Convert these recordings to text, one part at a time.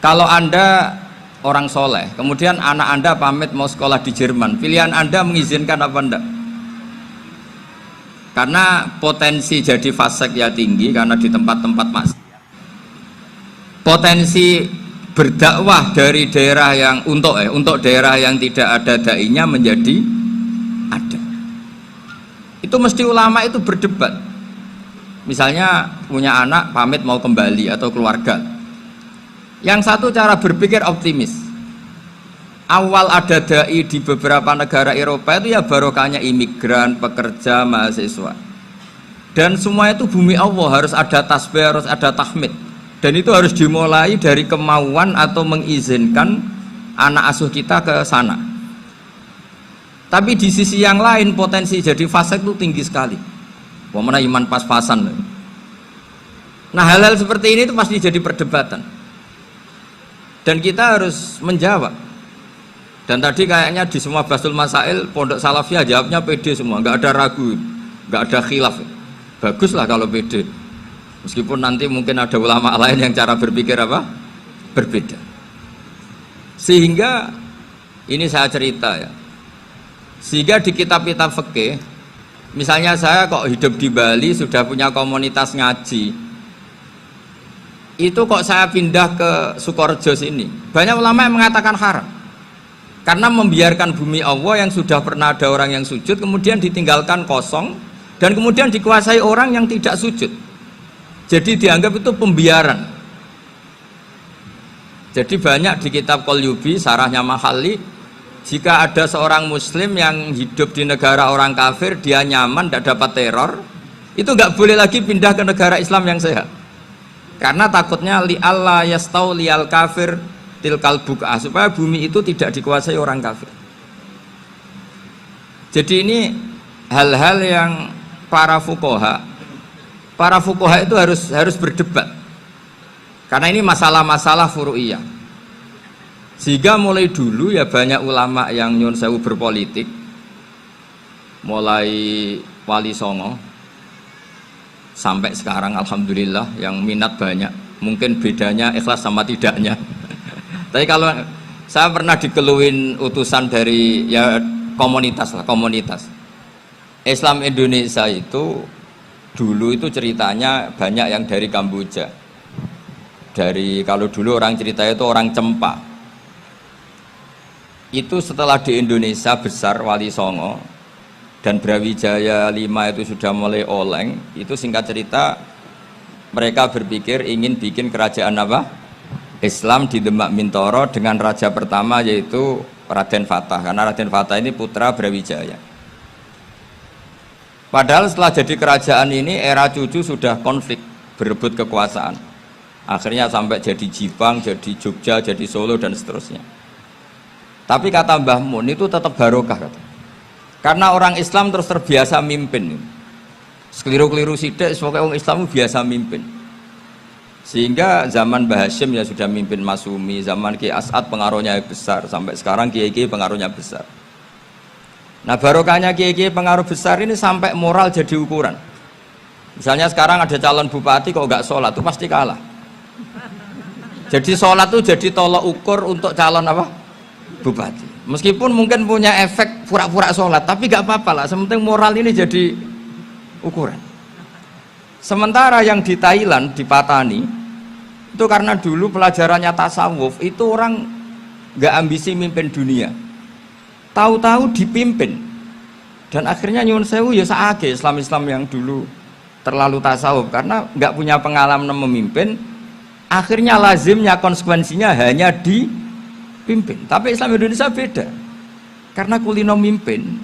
Kalau Anda orang soleh, kemudian anak Anda pamit mau sekolah di Jerman, pilihan Anda mengizinkan apa enggak? Karena potensi jadi fasik ya tinggi, karena di tempat-tempat maksiat. Potensi berdakwah dari daerah yang untuk daerah yang tidak ada dai-nya menjadi ada. Itu mesti ulama itu berdebat. Misalnya punya anak pamit mau kembali atau keluarga. Yang satu cara berpikir optimis. Awal ada dai di beberapa negara Eropa itu ya barokahnya imigran, pekerja, mahasiswa. Dan semua itu bumi Allah, harus ada tasbih, harus ada tahmid. Dan itu harus dimulai dari kemauan atau mengizinkan anak asuh kita ke sana. Tapi di sisi yang lain potensi jadi fasik itu tinggi sekali. Wamana iman pas-pasan. Nah hal-hal seperti ini itu pasti jadi perdebatan. Dan kita harus menjawab. Dan tadi kayaknya di semua Basul Masail Pondok Salafiyah jawabnya pede semua, nggak ada ragu, nggak ada khilaf. Baguslah kalau pede. Meskipun nanti mungkin ada ulama lain yang cara berpikir apa? Berbeda. Sehingga ini saya cerita ya. Sehingga di kitab-kitab fikih, misalnya saya kok hidup di Bali sudah punya komunitas ngaji. Itu kok saya pindah ke Sukorejo sini. Banyak ulama yang mengatakan haram. Karena membiarkan bumi Allah yang sudah pernah ada orang yang sujud kemudian ditinggalkan kosong dan kemudian dikuasai orang yang tidak sujud. Jadi dianggap itu pembiaran. Jadi banyak di kitab Qalyubi, sarahnya Mahalli, jika ada seorang muslim yang hidup di negara orang kafir, dia nyaman, tidak dapat teror, itu nggak boleh lagi pindah ke negara Islam yang sehat. Karena takutnya li'alla yastau li'al kafir tilkal buk'ah, supaya bumi itu tidak dikuasai orang kafir. Jadi ini hal-hal yang para fuqaha itu harus berdebat. Karena ini masalah-masalah furu'iyah. Sehingga mulai dulu ya banyak ulama yang nyun sewu berpolitik, mulai Wali Songo sampai sekarang alhamdulillah yang minat banyak. Mungkin bedanya ikhlas sama tidaknya. Tapi kalau saya pernah dikeluhin utusan dari ya komunitas Islam Indonesia itu dulu itu ceritanya banyak yang dari Kamboja. Dari kalau dulu orang ceritanya itu orang Cempa. Itu setelah di Indonesia besar Wali Songo dan Brawijaya 5 itu sudah mulai oleng, itu singkat cerita mereka berpikir ingin bikin kerajaan apa? Islam di Demak Mintoro dengan raja pertama yaitu Raden Fatah, karena Raden Fatah ini putra Brawijaya. Padahal setelah jadi kerajaan ini era cucu sudah konflik, berebut kekuasaan. Akhirnya sampai jadi Jipang, jadi Jogja, jadi Solo dan seterusnya. Tapi kata Mbah Mun itu tetap barokah kata. Karena orang Islam terus terbiasa mimpin. Sekeliru-keliru sidik, pokoknya orang Islam biasa mimpin. Sehingga zaman Mbah Hashim ya sudah mimpin Masumi, zaman Ki As'ad pengaruhnya besar, sampai sekarang Kiai-Kiai pengaruhnya besar. Nah barokahnya Kiai-Kiai pengaruh besar ini sampai moral jadi ukuran. Misalnya sekarang ada calon bupati kok nggak sholat, itu pasti kalah. Jadi sholat itu jadi tolok ukur untuk calon apa? Bupati. Meskipun mungkin punya efek pura-pura sholat, tapi nggak apa-apa lah, sementing moral ini jadi ukuran. Sementara yang di Thailand, di Patani, itu karena dulu pelajarannya tasawuf, itu orang nggak ambisi mimpin dunia. Tahu-tahu dipimpin. Dan akhirnya nyuwun sewu ya saage Islam-Islam yang dulu terlalu tasawuf, karena nggak punya pengalaman memimpin, akhirnya lazimnya konsekuensinya hanya dipimpin. Tapi Islam Indonesia beda. Karena kulino mimpin,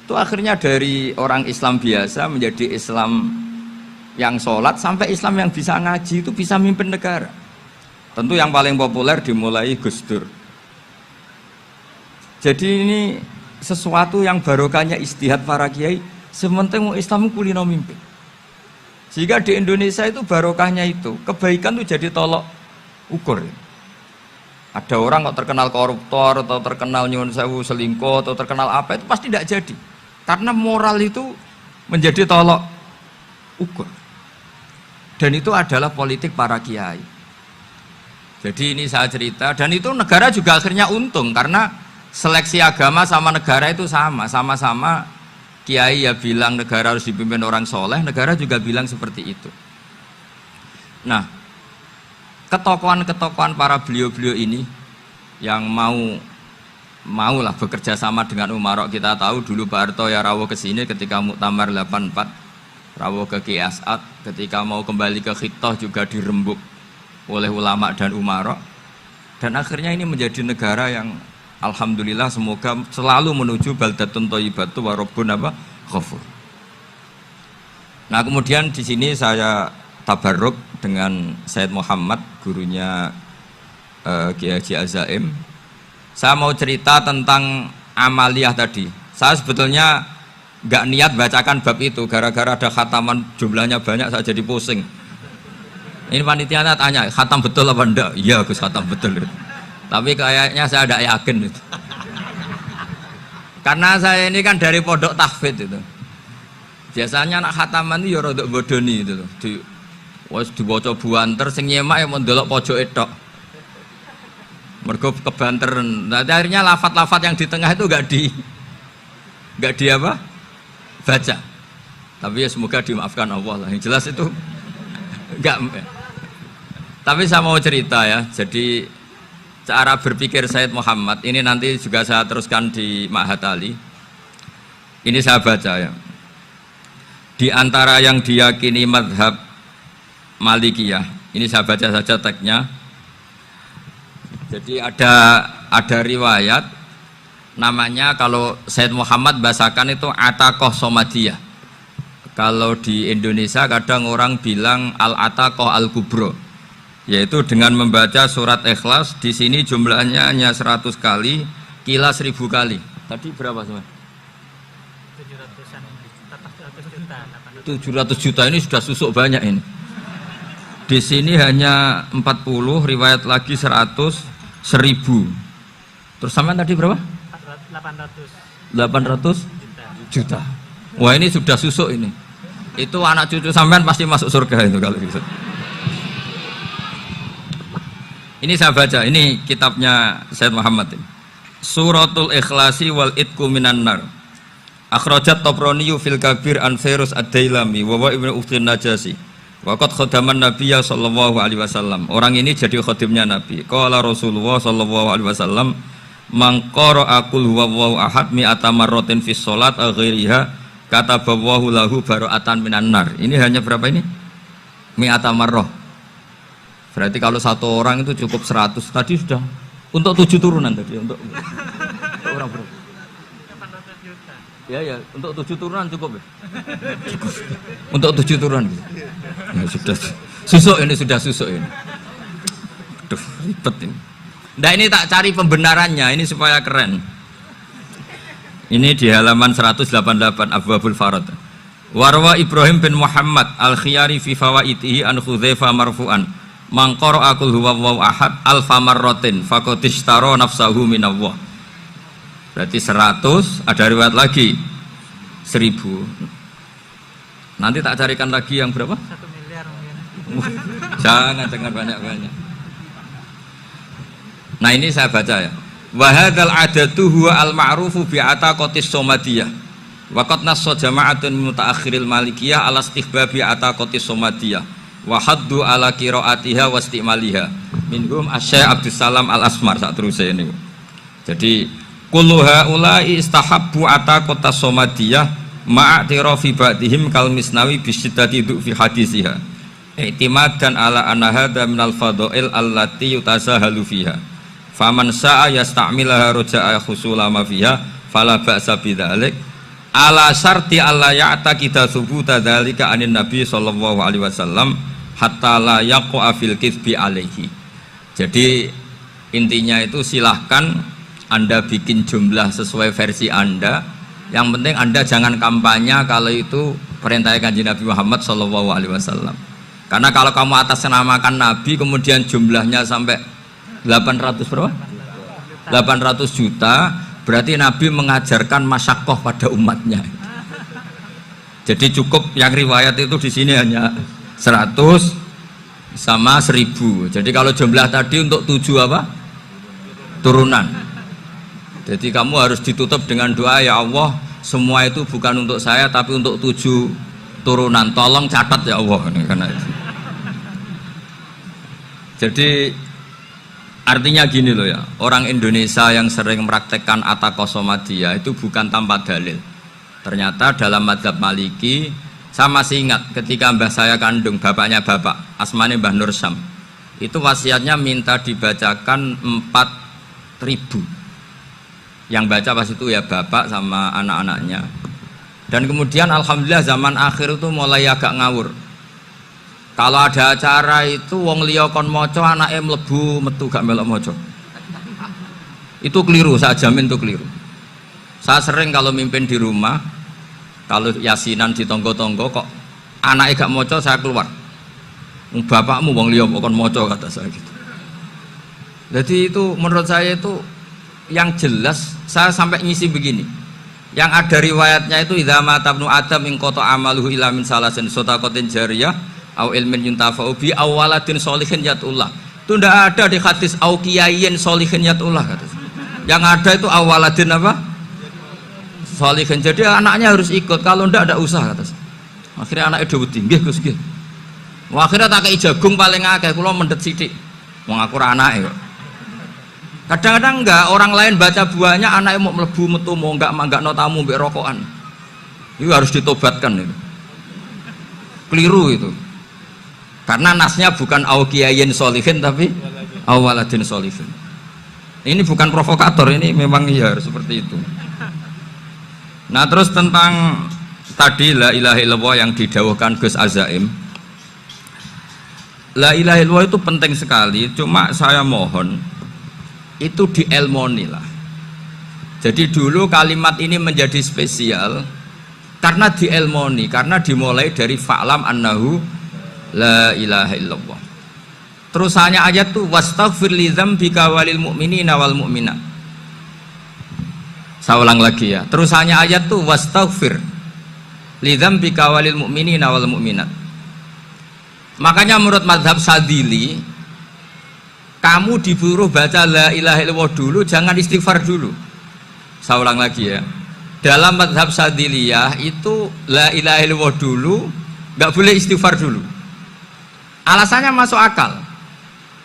itu akhirnya dari orang Islam biasa menjadi Islam yang sholat sampai Islam yang bisa ngaji itu bisa mimpin negara. Tentu yang paling populer dimulai Gus Dur. Jadi ini sesuatu yang barokahnya istihad para kiai, sementing Islam kulino mimpin. Sehingga di Indonesia itu barokahnya itu kebaikan itu jadi tolok ukur. Ada orang kok terkenal koruptor atau terkenal nyuwun sewu selingkuh atau terkenal apa, itu pasti tidak jadi. Karena moral itu menjadi tolok ukur. Dan itu adalah politik para kiai. Jadi ini saya cerita, dan itu negara juga akhirnya untung karena seleksi agama sama negara itu sama-sama kiai ya bilang negara harus dipimpin orang soleh, negara juga bilang seperti itu. Nah, ketokohan-ketokohan para beliau-beliau ini yang maulah bekerja sama dengan Umarok. Kita tahu dulu Pak Harto ya rawuh ke sini ketika Muktamar 84, rawuh ke Ki As'ad, ketika mau kembali ke Khittah juga dirembuk oleh ulama dan Umarok, dan akhirnya ini menjadi negara yang alhamdulillah semoga selalu menuju baldatun thayyibatu wa rabbun ghafur. Nah, kemudian di sini saya tabarruk dengan Sayyid Muhammad, gurunya Kiai Haji Azaim. Saya mau cerita tentang amaliyah tadi. Saya sebetulnya nggak niat bacakan bab itu, gara-gara ada khataman jumlahnya banyak saya jadi pusing. Ini panitianya tanya, khatam betul apa enggak? Iya Gus, khatam betul. Tapi kayaknya saya tidak yakin itu. Karena saya ini kan dari pondok tahfidz itu. Biasanya anak khataman itu ya rodok bodoni itu loh. Dibaca buanter sing nyemak ya mendelok pojoke tok. Mergo kebanteren. Nah, akhirnya lafat-lafat yang di tengah itu enggak di apa? Baca. Tapi ya semoga dimaafkan Allah lah. Yang jelas itu enggak. Tapi saya mau cerita ya. Jadi cara berpikir Sayyid Muhammad ini nanti juga saya teruskan di Ma'had Ali. Ini saya baca ya. Di antara yang diyakini madhab Malikiyah, ini saya baca saja teksnya. Jadi ada riwayat namanya, kalau Sayyid Muhammad bahasakan itu Ataqoh Somadiyah. Kalau di Indonesia kadang orang bilang Al-Ataqoh Al-Kubro, yaitu dengan membaca surat Ikhlas. Di sini jumlahnya hanya 100 kali, Kila 1000 kali. Tadi berapa semua? 700 juta ini sudah susuk banyak ini. Di sini hanya 40, riwayat lagi 100, 1000. Terus sampai tadi berapa? 800 juta. Wah, ini sudah susuk ini. Itu anak cucu sampean pasti masuk surga itu kalau gitu. Ini saya baca, ini kitabnya Sayyid Muhammad ini. Suratul Ikhlasi wal Itqu minan nar. Akhrajat Tabrani fil Kabir an Fairuz ad-Dailami wa wa ibnu Ukhtin Najasi. Wa qad khadaman Nabiyya sallallahu alaihi wasallam. Orang ini jadi khadimnya Nabi. Qala Rasulullah sallallahu alaihi wasallam, "Man qara'a qul huwallahu ahad mi'ata marratin fi shalat ghairiha kataballahu lahu bara'atan minan nar." Ini hanya berapa ini? Mi'ata marrah. Berarti kalau satu orang itu cukup 100. Tadi sudah untuk 7 turunan tadi untuk orang berapa? 800 juta. Ya, untuk 7 turunan cukup ya? Untuk 7 turunan. Ya, sudah susuk ini, sudah susuk ini. Aduh, ribet ini. Nah, ini tak cari pembenarannya, ini supaya keren. Ini di halaman 188 Abwabul Farad. Warwa Ibrahim bin Muhammad Al-Khiyari fi fawaitihi an Hudzaifah marfu'an. Man qara'a qul huwallahu ahad alfa marratin faqad ishtara nafsahu minallah. Berarti 100, ada riwayat lagi 1000. Nanti tak carikan lagi yang berapa? 1 miliar mungkin. Jangan banyak-banyak. Nah, ini saya baca ya. Wa hadzal adatu huwa al-ma'rufu bi ataqatis somadiyah. Wa qad nassa jama'atun mutaakhiril malikiyah ala istihbabi ataqatis somadiyah. Wa haddu ala qiraatiha wa istimaliha. Minhum Asy-Syaikh Abdus Salam Al-Asmar sak teruse ini. Jadi kullu haula'i istahabbu ataqatas somadiyah ma'atirafi ba'dihim kal misnawi bisyidati fi hadisiha. I'timadan ala anna hadza minal fadha'il allati yutasahalu fiha. Faman sa'a yasta'milaha roja'a khusula ma fiha fala ba'sa bidzalik ala syarti alla ya'taqida thubuta dzalika anin nabi sallallahu alaihi wasallam hatta la yaqa fil kitsbi alaihi. Jadi intinya itu silahkan Anda bikin jumlah sesuai versi Anda. Yang penting Anda jangan kampanye kalau itu perintah Kanjeng Nabi Muhammad sallallahu alaihi wasallam. Karena kalau kamu atasnamakan Nabi kemudian jumlahnya sampai 800 berapa? 800 juta, berarti Nabi mengajarkan masyakoh pada umatnya. Jadi cukup yang riwayat itu di sini hanya 100, sama 1000. Jadi kalau jumlah tadi untuk 7 apa? Turunan. Jadi kamu harus ditutup dengan doa, ya Allah, semua itu bukan untuk saya tapi untuk 7 turunan. Tolong catat ya Allah, karena itu. Jadi artinya gini loh ya, orang Indonesia yang sering mempraktekkan atakosomadiyah itu bukan tanpa dalil. Ternyata dalam madzhab Maliki, saya masih ingat ketika mbah saya kandung, bapaknya bapak, asmane Mbah Nur Syam, itu wasiatnya minta dibacakan 4000. Yang baca pas itu ya bapak sama anak-anaknya. Dan kemudian alhamdulillah zaman akhir itu mulai agak ngawur. Kalau ada acara itu wong liya kon maca anake mlebu metu gak melok maca. Itu keliru, saya jamin itu keliru. Saya sering kalau mimpin di rumah, kalau yasinan di tonggo-tonggo kok anake gak maca, saya keluar. Bapakmu wong liya kon maca, kata saya gitu. Jadi itu menurut saya itu yang jelas, saya sampai ngisi begini. Yang ada riwayatnya itu idza mata ibnu adam in qata amaluhu illa min salasin shadaqatin jariyah au ilmin yuntafa'u bi awaladin sholihin yatullah. Itu tidak ada di hadis au kiyayin sholihin yatullah, kata. Yang ada itu awaladin apa? Sholihin. Jadi anaknya harus ikut, kalau tidak ada usaha, kata. Akhirnya anaknya dawuh nggih Gus nggih. Akhirnya tak kei jagung paling akeh, kula mendet sithik. Wong aku ora anake kok. Kadang-kadang enggak, orang lain baca buahnya, anaknya mau mlebu metu mau enggak manggakno tamu mbek rokokan. Itu harus ditobatkan itu. Keliru itu. Karena nasnya bukan aukiyayin solihin tapi awaladin solihin. Ini bukan provokator, ini memang iya seperti itu. Nah terus tentang tadi la ilaha illallah yang didawuhkan Gus Azaim, la ilaha illallah itu penting sekali. Cuma saya mohon itu dielmoni lah. Jadi dulu kalimat ini menjadi spesial karena dielmoni, karena dimulai dari fa'lam annahu la ilaha illallah. Terusannya ayat tuh wastaghfir li dzambika walil mu'minina wal mu'minat. Saya ulang lagi ya. Terusannya ayat tuh wastaghfir li dzambika walil mu'minina wal mu'minat. Makanya menurut mazhab Sadili, kamu disuruh baca la ilaha illallah dulu, jangan istighfar dulu. Saya ulang lagi ya. Dalam mazhab Sadiliyah itu la ilaha illallah dulu, nggak boleh istighfar dulu. Alasannya masuk akal.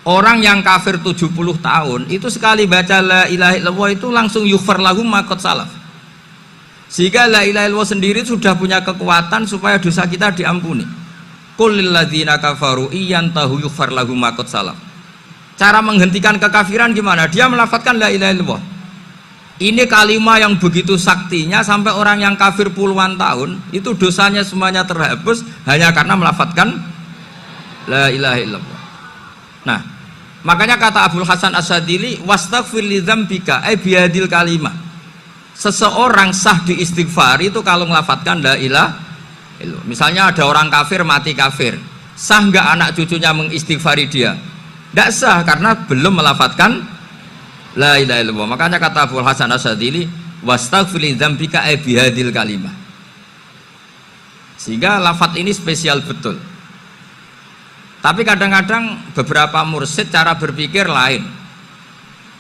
Orang yang kafir 70 tahun itu sekali baca la ilaha illallah itu langsung yughfar lahum ma qad salaf. Sehingga la ilaha illallah sendiri sudah punya kekuatan supaya dosa kita diampuni. Qul lil ladzina kafaru iyantahu yughfar lahum ma qad salaf. Cara menghentikan kekafiran gimana? Dia melafadzkan la ilaha illallah. Ini kalimat yang begitu saktinya sampai orang yang kafir puluhan tahun itu dosanya semuanya terhapus hanya karena melafadzkan la ilaha illallah. Nah, makanya kata Abdul Hasan As-Sadili, wastaghfir li dzambika ay bihadil kalimah. Seseorang sah diistighfar itu kalau melafadzkan la ilaha illallah. Misalnya ada orang kafir mati kafir, sah enggak anak cucunya mengistighfari dia? Tidak sah karena belum melafadzkan la ilaha illallah. Makanya kata Abdul Hasan As-Sadili, wastaghfir li dzambika ay bihadil kalimah. Sehingga lafadz ini spesial betul. Tapi kadang-kadang beberapa mursyid cara berpikir lain.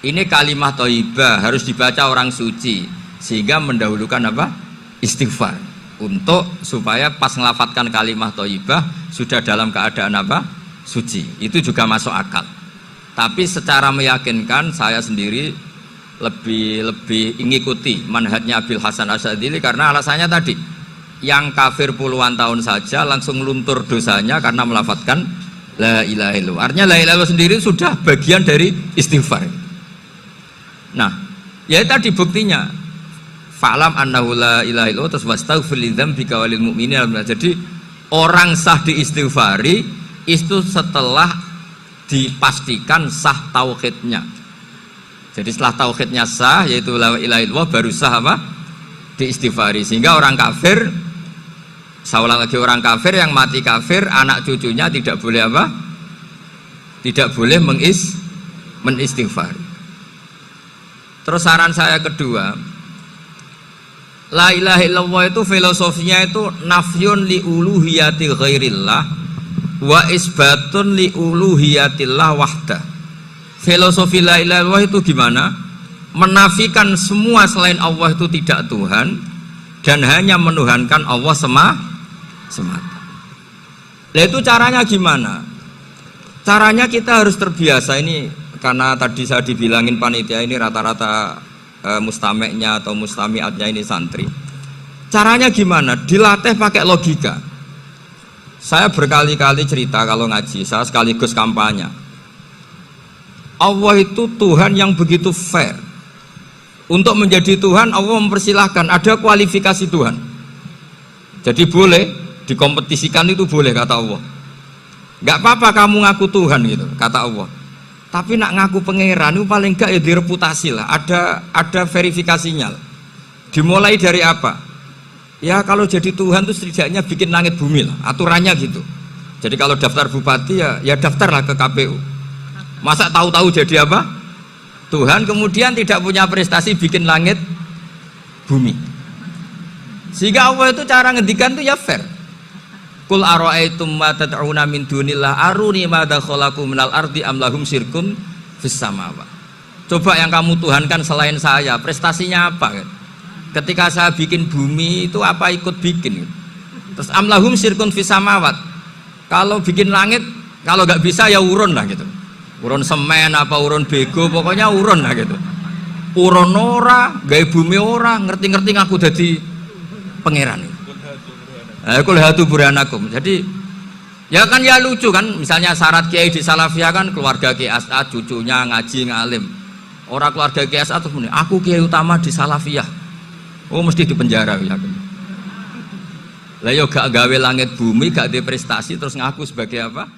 Ini kalimat thayyibah harus dibaca orang suci, sehingga mendahulukan apa? Istighfar. Untuk supaya pas ngelafatkan kalimat thayyibah sudah dalam keadaan apa? Suci. Itu juga masuk akal. Tapi secara meyakinkan saya sendiri lebih mengikuti manhajnya Abil Hasan As-Sadili karena alasannya tadi, yang kafir puluhan tahun saja langsung luntur dosanya karena melafadzkan la ilaha illallah. Artinya la ilaha illallah sendiri sudah bagian dari istighfar. Nah, ya tadi buktinya fa'lam annahu la ilaha illallah terus wastaghfir li dzambika walil mu'minina. Jadi orang sah diistighfari itu setelah dipastikan sah tauhidnya. Jadi setelah tauhidnya sah yaitu la ilaha illallah baru sah apa? Diistighfari. Sehingga orang kafir, saya ulang lagi, orang kafir yang mati kafir anak cucunya tidak boleh apa? Tidak boleh menistighfar. Terus saran saya kedua, la ilaha illallah itu filosofinya itu nafyun li uluhiyati ghairillah wa isbatun li uluhiyatillah wahda. Filosofi la ilaha illallah itu gimana? Menafikan semua selain Allah itu tidak Tuhan dan hanya menuhankan Allah semata. Nah itu caranya gimana? Caranya kita harus terbiasa ini, karena tadi saya dibilangin panitia ini rata-rata mustameknya atau mustamiatnya ini santri. Caranya gimana? Dilatih pakai logika. Saya berkali-kali cerita kalau ngaji, saya sekaligus kampanye. Allah itu Tuhan yang begitu fair. Untuk menjadi Tuhan Allah mempersilahkan, ada kualifikasi Tuhan. Jadi boleh dikompetisikan, itu boleh kata Allah. Gak apa-apa kamu ngaku Tuhan gitu kata Allah. Tapi nak ngaku pangeran itu paling gak ya direputasi lah. Ada verifikasinya. Dimulai dari apa? Ya kalau jadi Tuhan itu setidaknya bikin langit bumi lah. Aturannya gitu. Jadi kalau daftar bupati ya daftarlah ke KPU. Masa tahu-tahu jadi apa? Tuhan kemudian tidak punya prestasi bikin langit bumi. Sehingga Allah itu cara ngendikan itu ya fair. Qul ara'aitum ma tad'una min dunillah aruni madza khalaqu minal ardi am lahum syirkun fis samawati. Coba yang kamu tuhankan selain saya, prestasinya apa? Ketika saya bikin bumi itu apa ikut bikin? Terus am lahum syirkun fis samawati. Kalau bikin langit, kalau nggak bisa ya urun lah gitu. Urun semen apa urun bego, pokoknya urun lah gitu. Urun ora, gawe bumi ora, ngerti-ngerti ngaku dadi pangeran. Kul hatu burhanakum. Jadi ya kan ya lucu kan, misalnya syarat kiai di Salafiyah kan keluarga Kiai As'ad, cucunya ngaji ngalim. Orang keluarga Kiai As'ad terus muni, aku kiai utama di Salafiyah. Oh mesti di penjara ya. Lah yo gak gawe langit bumi, gak ada prestasi terus ngaku sebagai apa?